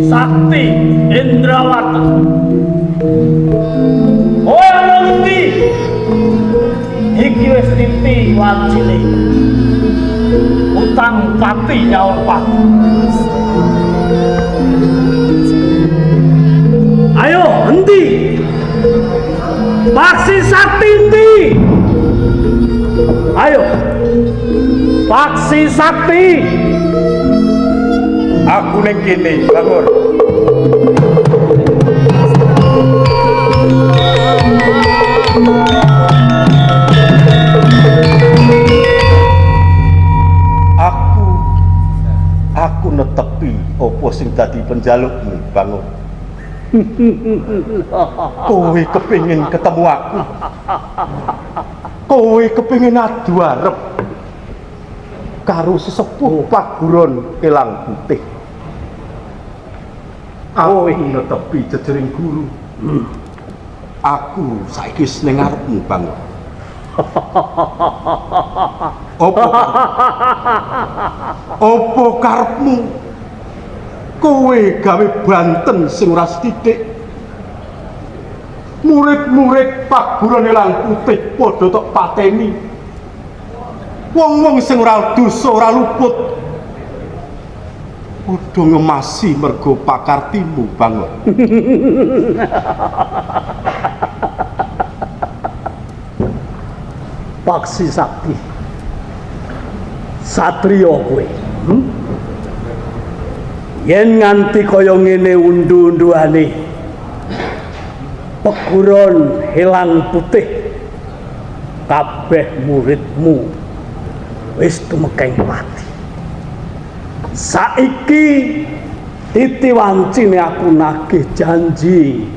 Sakti Indrawata. Kowe ana ngendi? Iki wis titi wajine. Utang pati nyaur pati. Ayo, endi? Paksi Sakti endi? Ayo. Paksi Sakti. Aku ning kene, Bangor. Aku netepi apa sing dadi penjalukmu, Bangor. Kowe kepengin ketemu aku. Kowe kepengin adu arep karo sesepuh paguron Elang Putih. Aku netepi jejering guru. Aku saiki ning ngarepmu, Bangor. Apa karepmu? Kowe gawe banten sing ora sithik. Murid-murid paguron Elang Putih padha tok pateni. Wong-wong sing ora dosa ora luput padha ngemasi mergo pakartimu, Bangor. Paksi Sakti. Satriya kowe. Yen nganti kaya ngene undu-unduane paguron Elang Putih, kabeh muridmu wis tumekeng mati. Saiki titi wancine aku nagih janji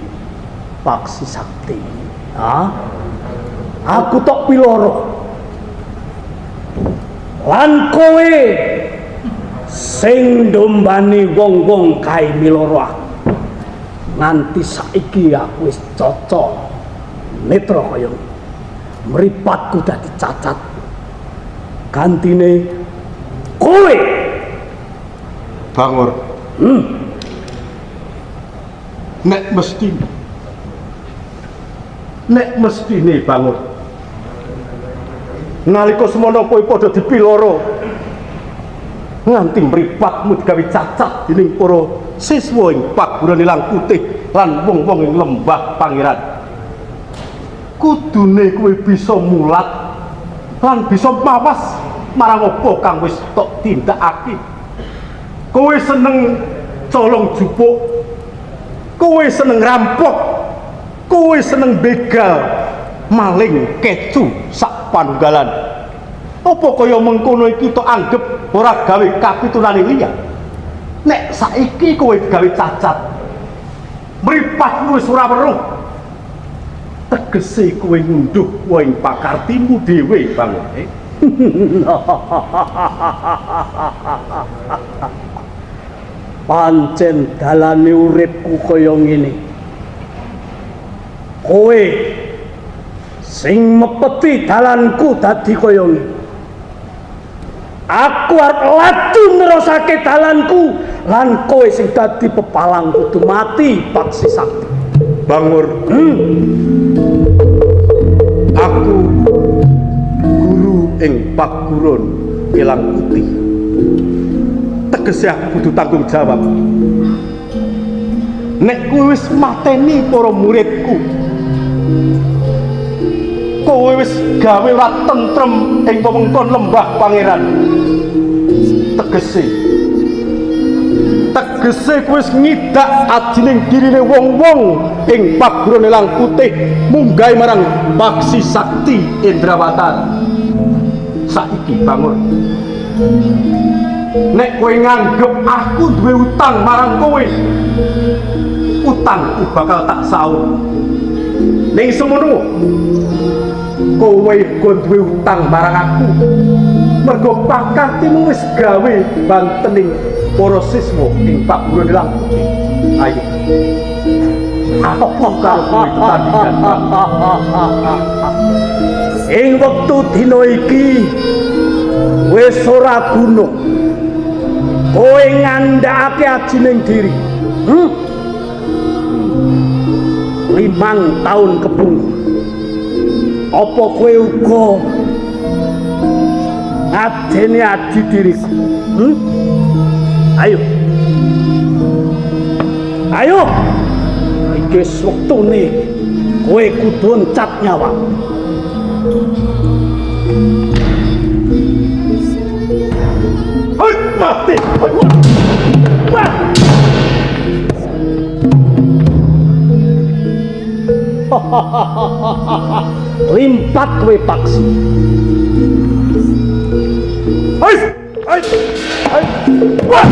Paksi Sakti. Aku tok piloro. Lan kowe sing ndombani wong-wong kae miloro aku. Nganti saiki aku wis cocok netra kaya mripatku dadi cacat. Gantine kowe, Bangor. Nek mestine Bangor. Nalika semono kowe padha dipiloro nganti mripatmu digawe cacat dening para siswa ing paguron Elang Putih lan wong-wong ing lembah Pangeran. Kudune kowe bisa mulat lan bisa mawas marang apa kang wis tok tindakake. Kowe seneng colong jupuk, kowe seneng rampok, kowe seneng begal, maling, kecu sak panunggalan. Apa kaya mengkono iki tok anggep ora gawe kapitulane liya? Nek saiki kowe gawe cacat, mripatmu wis ora weruh. Tegese kowe ngunduh wae pakartimu dhewe, Bangor. Pancen dalane uripku kaya ngene. Kowe sing mepeti dalanku dadi kaya ngene. Aku arep laju nerusake dalanku lan kowe sing dadi pepalang kudu mati, Paksi Sakti. Bangor. Aku guru ing paguron Elang Putih. Tegese aku kudu tanggung jawab. Nek kowe wis mateni para muridku, kowe wis gawe ora tentrem ing wewengkon lembah Pangeran. Tegese kowe wis ngidak ajining dirine wong-wong ing paguron Elang Putih munggah marang Paksi Sakti Indrawata. Saiki Bangor, nek kowe nganggep aku duwe utang marang kowe, utangku bakal tak saur. Ning semono kowe uga duwe utang marang aku, mergo pakartimu wis gawe bantening para siswa ing paguron Elang Putih. Ayo, apa karo tandingan? Ing wektu dina iki wis ora guna kowe ngandhakake ajining diri. 5 tahun kepungkur. Apa kowe uga ngadeni adi diriku? Ayo. Ayo. Iki wis wektune kowe kudu encat nyawa. Mati. Limpat kowe paksi. Wah! Wah!